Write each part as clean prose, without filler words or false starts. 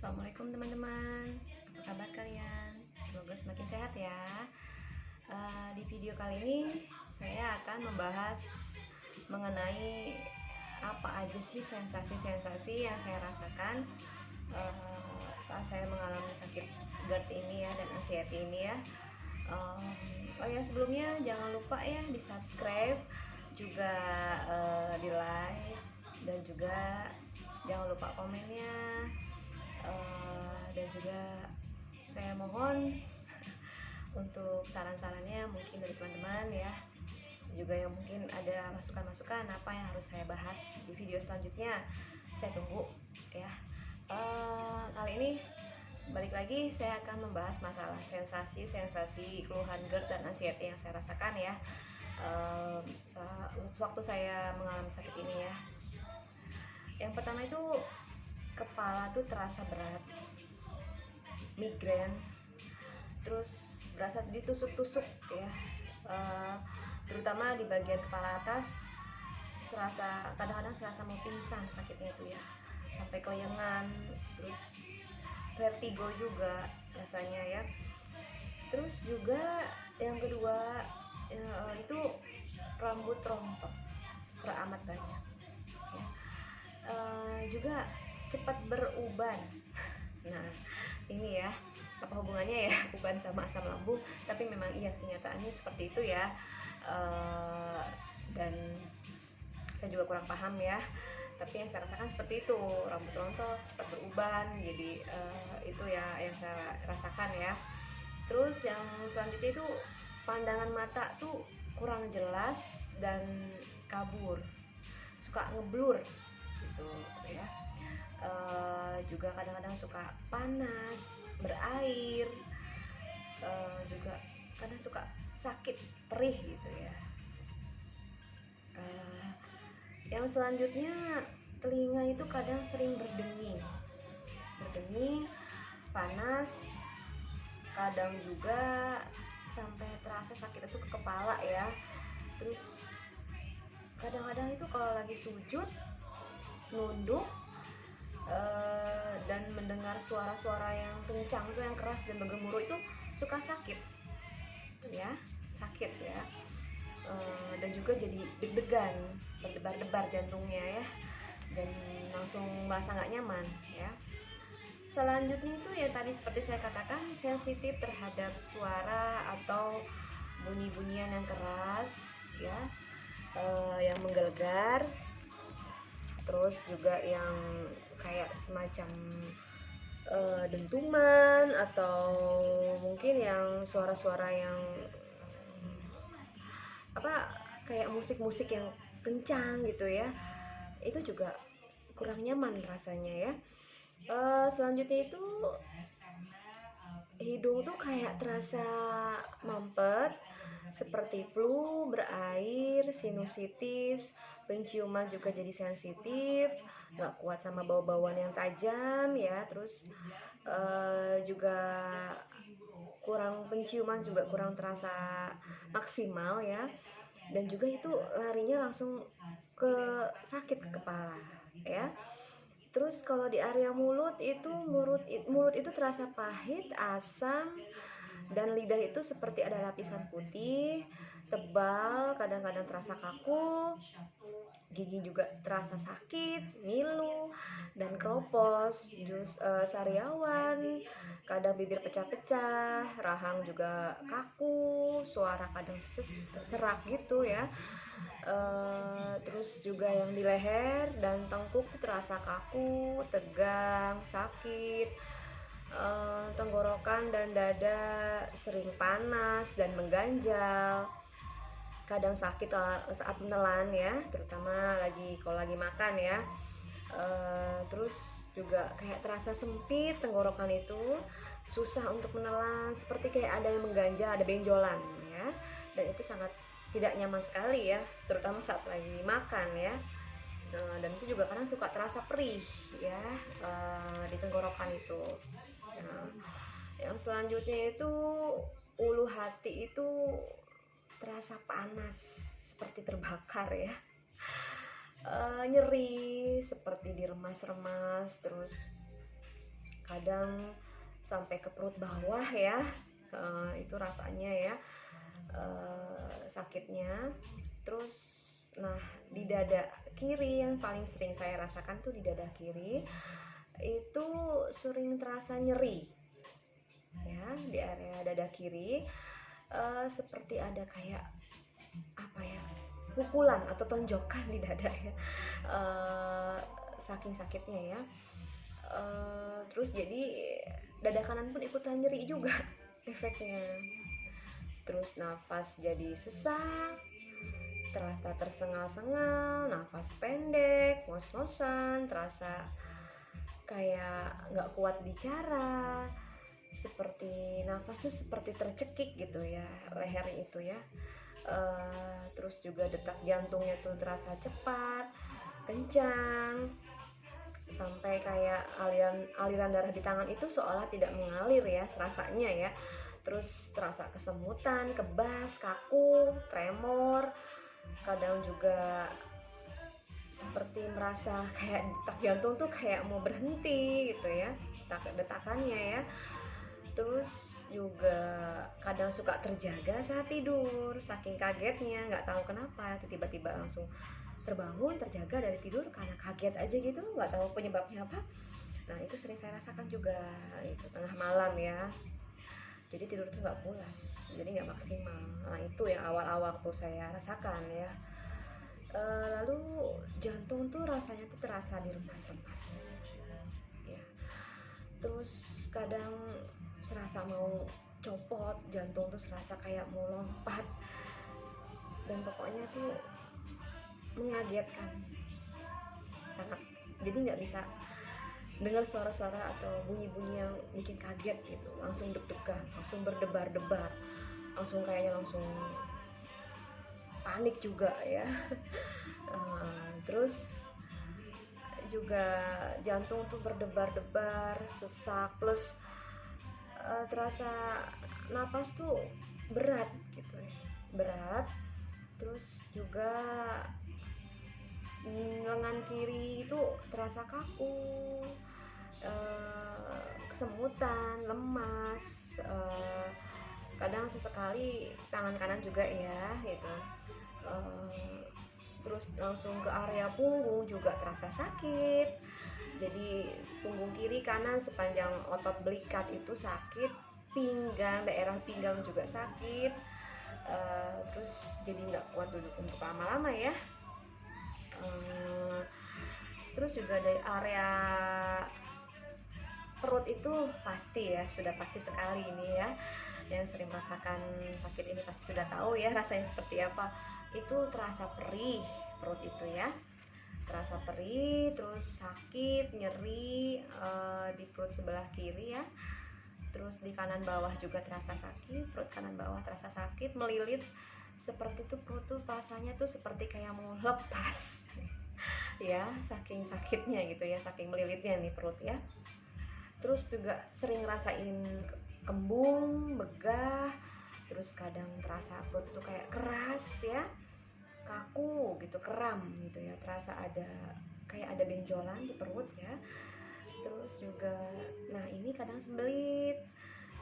Assalamualaikum teman-teman, apa kabar kalian? Semoga semakin sehat ya. Di video kali ini saya akan membahas mengenai apa aja sih sensasi-sensasi yang saya rasakan saat saya mengalami sakit GERD ini ya, dan anxiety ini ya. Oh ya, sebelumnya jangan lupa ya di subscribe, juga di like, dan juga jangan lupa komennya. Dan juga saya mohon untuk saran-sarannya mungkin dari teman-teman ya, juga yang mungkin ada masukan-masukan apa yang harus saya bahas di video selanjutnya, saya tunggu ya. Kali ini balik lagi saya akan membahas masalah sensasi keluhan GERD dan anxiety yang saya rasakan ya sewaktu saya mengalami sakit ini ya. Yang pertama itu kepala tuh terasa berat, migrain, terus berasa ditusuk-tusuk ya, terutama di bagian kepala atas. Kadang-kadang serasa mau pingsan sakitnya itu ya, sampai kelengan, terus vertigo juga rasanya ya. Terus juga yang kedua itu rambut rontok teramat banyak ya. Juga cepat beruban. Nah, ini ya, apa hubungannya ya uban sama asam lambung? Tapi memang iya, kenyataannya seperti itu ya. Dan saya juga kurang paham ya, tapi yang saya rasakan seperti itu, rambut rontok, cepat beruban. Jadi itu ya yang saya rasakan ya. Terus yang selanjutnya itu pandangan mata tuh kurang jelas dan kabur, suka ngeblur gitu ya. Juga kadang-kadang suka panas, berair, juga kadang suka sakit, perih gitu ya. Yang selanjutnya, telinga itu kadang sering berdenging, panas, kadang juga sampai terasa sakit itu ke kepala ya. Terus kadang-kadang itu kalau lagi sujud, nunduk, dan mendengar suara-suara yang kencang itu, yang keras dan bergemuruh itu, suka sakit ya, dan juga jadi deg-degan, berdebar-debar jantungnya ya, dan langsung merasa nggak nyaman ya. Selanjutnya itu ya tadi seperti saya katakan, sensitif terhadap suara atau bunyi-bunyian yang keras ya, yang menggelegar. Terus juga yang kayak semacam dentuman, atau mungkin yang suara-suara yang kayak musik-musik yang kencang gitu ya, itu juga kurang nyaman rasanya ya. Selanjutnya itu hidung tuh kayak terasa mampet, seperti flu, berair, sinusitis, penciuman juga jadi sensitif, nggak kuat sama bau-bauan yang tajam ya. Terus juga penciuman juga kurang terasa maksimal ya, dan juga itu larinya langsung ke sakit ke kepala ya. Terus kalau di area mulut itu terasa pahit, asam, dan lidah itu seperti ada lapisan putih, tebal, kadang-kadang terasa kaku. Gigi juga terasa sakit, ngilu, dan keropos, sariawan, kadang bibir pecah-pecah, rahang juga kaku, suara kadang serak gitu ya. Terus juga yang di leher dan tengkuk tuh terasa kaku, tegang, sakit. Tenggorokan dan dada sering panas dan mengganjal, kadang sakit saat menelan ya, terutama kalau lagi makan ya. Terus juga kayak terasa sempit tenggorokan itu, susah untuk menelan, seperti kayak ada yang mengganjal, ada benjolan ya, dan itu sangat tidak nyaman sekali ya, terutama saat lagi makan ya. Dan itu juga kadang suka terasa perih ya, di tenggorokan itu. Yang selanjutnya itu ulu hati itu terasa panas, seperti terbakar ya, nyeri seperti diremas-remas, terus kadang sampai ke perut bawah ya. Itu rasanya ya, sakitnya. Terus nah di dada kiri yang paling sering saya rasakan tuh, di dada kiri itu sering terasa nyeri ya, di area dada kiri, seperti ada kayak apa ya, pukulan atau tonjokan di dada ya, saking sakitnya ya. Terus jadi dada kanan pun ikutan nyeri juga efeknya. Terus nafas jadi sesak, terasa tersengal-sengal, nafas pendek, ngos-ngosan, terasa kayak nggak kuat bicara, seperti nafas tuh seperti tercekik gitu ya, leher itu ya. Terus juga detak jantungnya tuh terasa cepat, kencang, sampai kayak aliran darah di tangan itu seolah tidak mengalir ya rasanya ya. Terus terasa kesemutan, kebas, kaku, tremor, kadang juga seperti merasa kayak detak jantung tuh kayak mau berhenti gitu ya, detakannya ya. Terus juga kadang suka terjaga saat tidur, saking kagetnya, nggak tahu kenapa itu tiba-tiba langsung terbangun, terjaga dari tidur karena kaget aja gitu, nggak tahu penyebabnya apa. Nah itu sering saya rasakan juga, itu tengah malam ya. Jadi tidur tuh nggak pulas, jadi nggak maksimal. Nah itu yang awal-awal tuh saya rasakan ya. Lalu jantung tuh rasanya tuh terasa diremas-remas ya. Terus kadang serasa mau copot, jantung tuh serasa kayak mau lompat, dan pokoknya tuh mengagetkan sangat. Jadi nggak bisa dengar suara-suara atau bunyi-bunyi yang bikin kaget gitu, langsung deg-degan, langsung berdebar-debar, langsung kayaknya langsung panik juga ya. Terus juga jantung tuh berdebar-debar, sesak, plus terasa napas tuh berat gitu ya, berat. Terus juga lengan kiri itu terasa kaku, kesemutan, lemas, kadang sesekali tangan kanan juga ya gitu. Terus langsung ke area punggung juga terasa sakit. Jadi punggung kiri kanan sepanjang otot belikat itu sakit, pinggang, daerah pinggang juga sakit. Terus jadi nggak kuat duduk untuk lama-lama ya. Terus juga dari area perut itu pasti ya, sudah pasti sekali ini ya, yang sering merasakan sakit ini pasti sudah tahu ya rasanya seperti apa. Itu terasa perih perut itu ya, terasa perih, terus sakit, nyeri di perut sebelah kiri ya. Terus di kanan bawah juga terasa sakit, perut kanan bawah terasa sakit, melilit, seperti itu perut tuh rasanya tuh seperti kayak mau lepas ya, saking sakitnya gitu ya, saking melilitnya nih perut ya. Terus juga sering ngerasain kembung, begah, terus kadang terasa perut tuh kayak keras ya, kaku gitu, kram gitu ya, terasa ada kayak ada benjolan di perut ya. Terus juga nah ini kadang sembelit,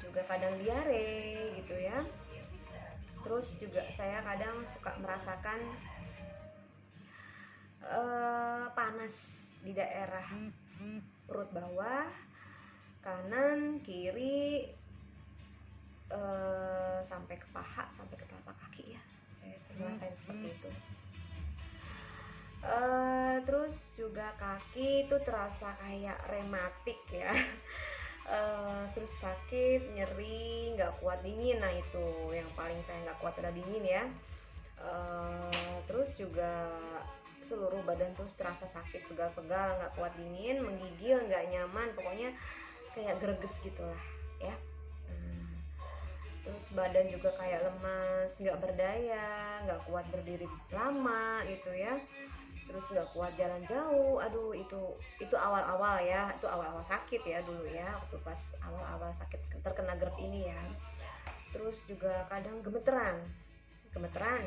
juga kadang diare gitu ya. Terus juga saya kadang suka merasakan panas di daerah perut bawah, kanan, kiri, sampai ke paha, sampai ke telapak kaki ya. Saya sering ngerasain seperti itu. Terus juga kaki itu terasa kayak rematik ya. Terus sakit, nyeri, nggak kuat dingin. Nah itu yang paling saya nggak kuat adalah dingin ya. Terus juga seluruh badan tuh terasa sakit, pegal-pegal, nggak kuat dingin, menggigil, nggak nyaman, pokoknya kayak greges gitulah ya. Terus badan juga kayak lemas, nggak berdaya, nggak kuat berdiri lama gitu ya. Terus nggak kuat jalan jauh. Aduh itu awal-awal ya, itu awal-awal sakit ya dulu ya, waktu pas awal-awal sakit terkena GERD ini ya. Terus juga kadang gemeteran,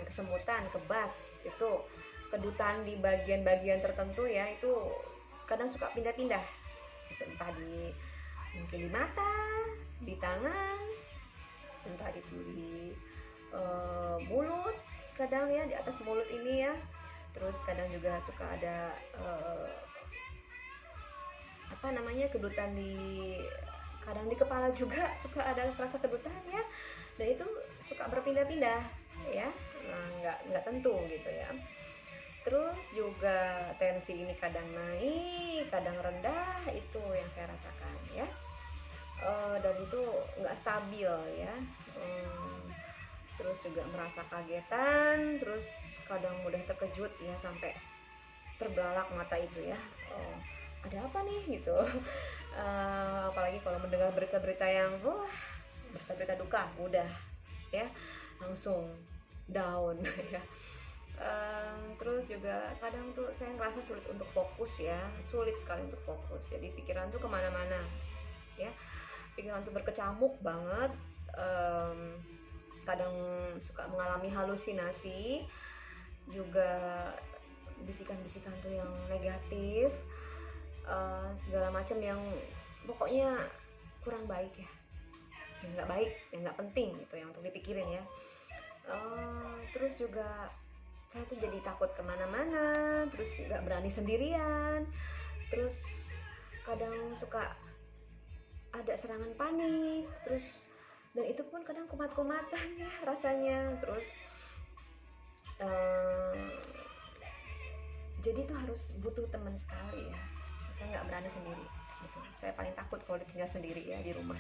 kesemutan, kebas, itu kedutan di bagian-bagian tertentu ya, itu kadang suka pindah-pindah gitu, entah di mungkin di mata, di tangan, entah itu di mulut, kadang ya di atas mulut ini ya. Terus kadang juga suka ada kedutan kadang di kepala juga suka ada rasa kedutan ya, dan itu suka berpindah-pindah ya. Nggak tentu gitu ya. Terus juga tensi ini kadang naik, kadang rendah, itu yang saya rasakan ya. Dan itu nggak stabil ya. Terus juga merasa kagetan, terus kadang mudah terkejut ya, sampai terbelalak mata itu ya. Ada apa nih gitu. Apalagi kalau mendengar berita-berita yang berita-berita duka, udah ya langsung down ya. Terus juga kadang tuh saya ngerasa sulit untuk fokus ya, sulit sekali untuk fokus. Jadi pikiran tuh kemana-mana ya, pikiran tuh berkecamuk banget. Kadang suka mengalami halusinasi juga, bisikan-bisikan tuh yang negatif, segala macam yang pokoknya kurang baik ya, yang nggak baik, yang nggak penting gitu, yang untuk dipikirin ya. Terus juga saya tuh jadi takut kemana-mana, terus nggak berani sendirian, terus kadang suka ada serangan panik, terus dan itu pun kadang kumat-kumatan ya rasanya. Terus jadi tuh harus butuh teman sekali ya, saya nggak berani sendiri gitu. Saya paling takut kalau tinggal sendiri ya di rumah,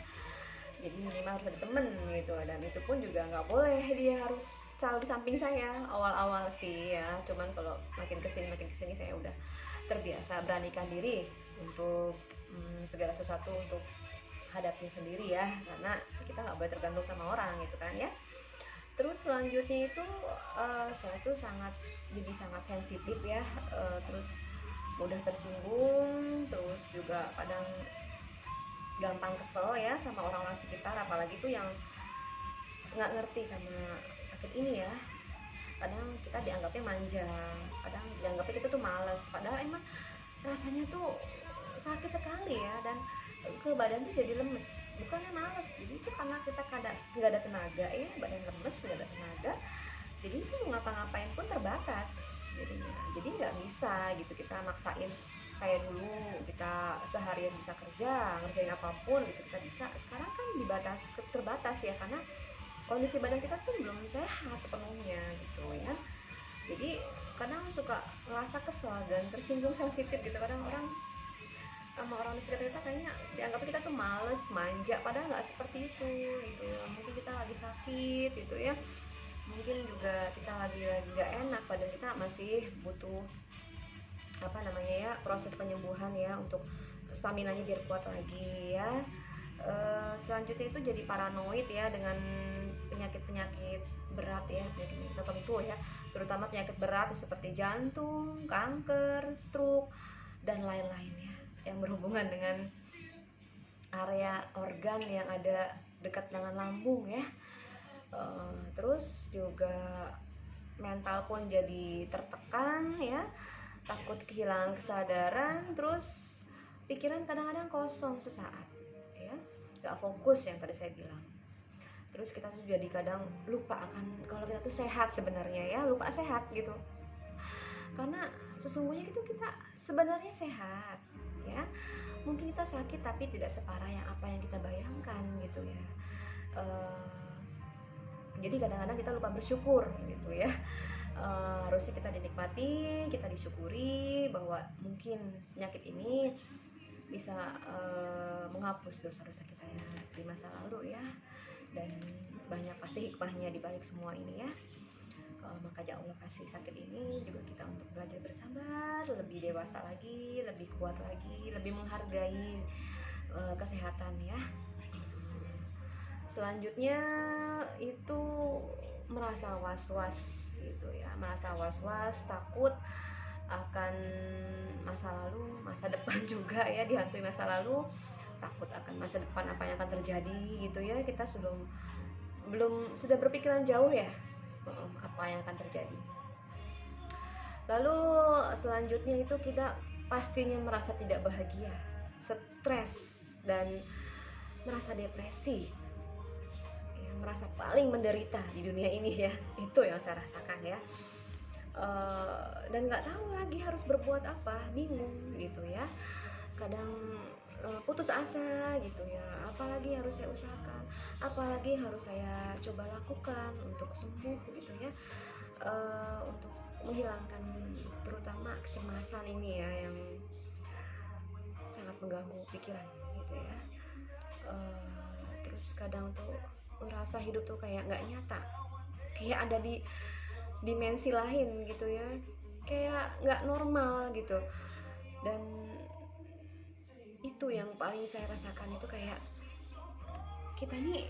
jadi minimal harus ada temen gitu. Dan itu pun juga nggak boleh dia harus selalu di samping saya awal-awal sih ya. Cuman kalau makin kesini saya udah terbiasa beranikan diri untuk segala sesuatu untuk hadapi sendiri ya, karena kita nggak boleh tergantung sama orang gitu kan ya. Terus selanjutnya itu saya tuh jadi sangat sensitif ya, terus mudah tersinggung, terus juga kadang gampang kesel ya sama orang-orang sekitar, apalagi tuh yang nggak ngerti sama sakit ini ya. Kadang kita dianggapnya manja, kadang dianggapnya kita tuh males, padahal emang rasanya tuh sakit sekali ya. Dan ke badan tuh jadi lemes, bukannya males, jadi itu karena kita nggak ada tenaga ya, badan lemes, nggak ada tenaga, jadi itu ngapa-ngapain pun terbatas jadinya. Jadi nggak bisa gitu kita maksain kayak dulu kita seharian bisa ngerjain apapun gitu kita bisa. Sekarang kan terbatas ya, karena kondisi badan kita tuh belum sehat sepenuhnya gitu ya. Jadi kadang suka ngerasa kesel dan tersinggung, sensitif gitu. Kadang sama orang di sekitar kita kayaknya dianggap kita tuh males, manja, padahal nggak seperti itu gitu. Mungkin kita lagi sakit gitu ya, mungkin juga kita lagi nggak enak, badan kita masih butuh proses penyembuhan ya, untuk staminanya biar kuat lagi ya. Selanjutnya itu jadi paranoid ya dengan penyakit-penyakit berat ya, penyakit tertentu ya, terutama penyakit berat seperti jantung, kanker, stroke dan lain-lain ya, yang berhubungan dengan area organ yang ada dekat dengan lambung ya. Terus juga mental pun jadi tertekan ya, takut kehilangan kesadaran, terus pikiran kadang-kadang kosong sesaat ya, gak fokus yang tadi saya bilang. Terus kita tuh jadi kadang lupa akan kalau kita tuh sehat sebenarnya ya, lupa sehat gitu, karena sesungguhnya itu kita sebenarnya sehat ya. Mungkin kita sakit tapi tidak separah yang apa yang kita bayangkan gitu ya. Jadi kadang-kadang kita lupa bersyukur gitu ya. Harusnya kita dinikmati, kita disyukuri bahwa mungkin penyakit ini bisa menghapus dosa-dosa kita ya di masa lalu ya, dan banyak pasti hikmahnya di balik semua ini ya. Makanya Allah kasih sakit ini juga kita untuk belajar bersabar, lebih dewasa lagi, lebih kuat lagi, lebih menghargai kesehatan ya. Selanjutnya itu merasa was-was gitu ya, merasa was-was, takut akan masa lalu, masa depan juga ya, dihantui masa lalu, takut akan masa depan apa yang akan terjadi gitu ya. Kita sudah berpikiran jauh ya apa yang akan terjadi. Lalu selanjutnya itu kita pastinya merasa tidak bahagia, stres dan merasa depresi, ya, merasa paling menderita di dunia ini ya. Itu yang saya rasakan ya. Dan nggak tahu lagi harus berbuat apa, bingung gitu ya. Kadang putus asa gitu ya, apalagi harus saya usahakan, apalagi harus saya coba lakukan untuk sembuh gitu ya, untuk menghilangkan terutama kecemasan ini ya yang sangat mengganggu pikiran gitu ya. Terus kadang tuh merasa hidup tuh kayak nggak nyata, kayak ada di dimensi lain gitu ya, kayak nggak normal gitu. Dan itu yang paling saya rasakan, itu kayak kita nih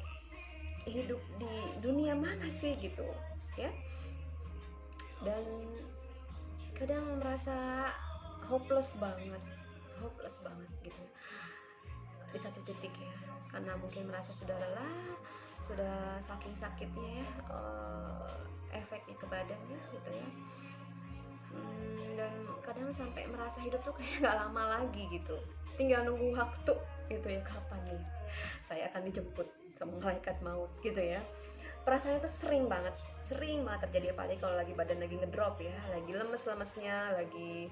hidup di dunia mana sih gitu ya. Dan kadang merasa hopeless banget gitu di satu titik ya, karena mungkin merasa sudah lelah, sudah saking sakitnya ya, efeknya ke badannya gitu ya. Dan kadang sampai merasa hidup tuh kayak nggak lama lagi gitu, tinggal nunggu waktu gitu ya, kapan nih saya akan dijemput sama malaikat maut gitu ya. Perasaannya tuh sering banget terjadi, apalagi kalau lagi badan lagi ngedrop ya, lagi lemes-lemesnya, lagi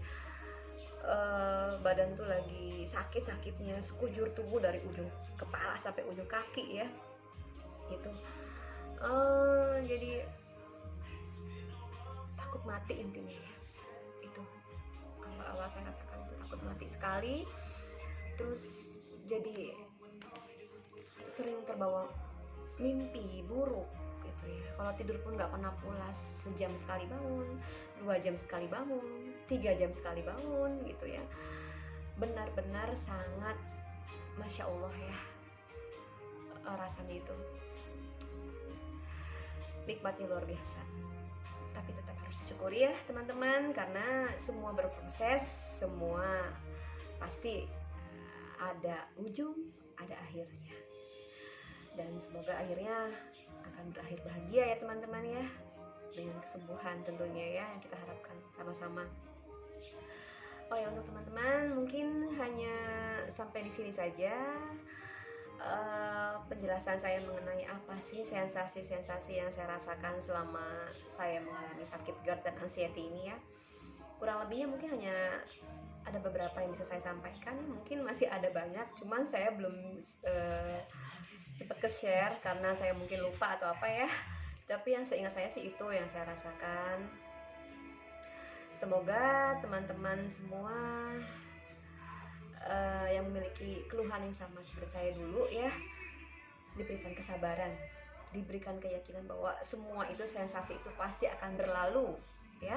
badan tuh lagi sakit-sakitnya, sekujur tubuh dari ujung kepala sampai ujung kaki ya gitu. Jadi takut mati intinya ya. Itu awal-awal saya rasakan itu takut mati sekali. Terus jadi sering terbawa mimpi buruk gitu ya. Kalau tidur pun nggak pernah pulas, sejam sekali bangun, 2 jam sekali bangun, 3 jam sekali bangun gitu ya. Benar-benar sangat Masya Allah ya, rasanya itu nikmatnya luar biasa. Tapi tetap harus disyukuri ya teman-teman, karena semua berproses, semua pasti ada ujung, ada akhirnya. Dan semoga akhirnya akan berakhir bahagia ya teman-teman ya, dengan kesembuhan tentunya ya, yang kita harapkan sama-sama. Oh ya, untuk teman-teman mungkin hanya sampai di sini saja penjelasan saya mengenai apa sih sensasi-sensasi yang saya rasakan selama saya mengalami sakit GERD dan anxiety ini ya. Kurang lebihnya mungkin hanya ada beberapa yang bisa saya sampaikan, mungkin masih ada banyak, cuman saya belum sempat ke-share karena saya mungkin lupa atau apa ya. Tapi yang seingat saya sih itu yang saya rasakan. Semoga teman-teman semua yang memiliki keluhan yang sama seperti saya dulu ya, diberikan kesabaran, diberikan keyakinan bahwa semua itu, sensasi itu pasti akan berlalu ya,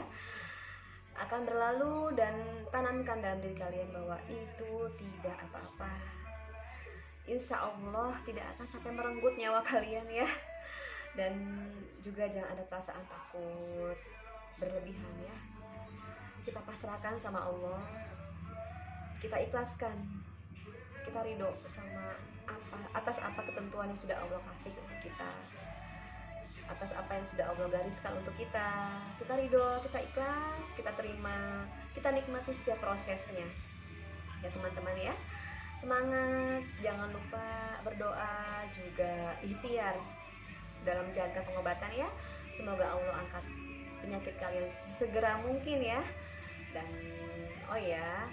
akan berlalu. Dan tanamkan dalam diri kalian bahwa itu tidak apa-apa, insya Allah tidak akan sampai merenggut nyawa kalian ya. Dan juga jangan ada perasaan takut berlebihan ya. Kita pasrahkan sama Allah, kita ikhlaskan, kita ridho sama atas apa ketentuan yang sudah Allah kasih untuk kita, atas apa yang sudah Allah gariskan untuk kita. Kita ridho, kita ikhlas, kita terima, kita nikmati setiap prosesnya ya teman-teman ya. Semangat, jangan lupa berdoa, juga ikhtiar dalam menjalankan pengobatan ya. Semoga Allah angkat penyakit kalian segera mungkin ya. Dan oh ya,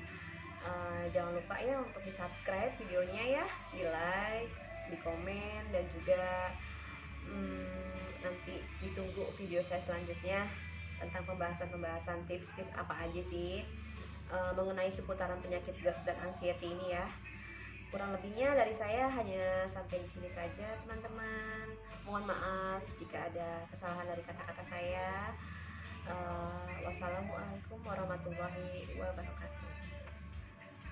jangan lupa ya untuk di subscribe videonya ya, di like, di komen, dan juga nanti ditunggu video saya selanjutnya tentang pembahasan tips-tips apa aja sih mengenai seputaran penyakit GERD dan anxiety ini ya. Kurang lebihnya dari saya hanya sampai di sini saja teman-teman. Mohon maaf jika ada kesalahan dari kata-kata saya. Wassalamualaikum warahmatullahi wabarakatuh.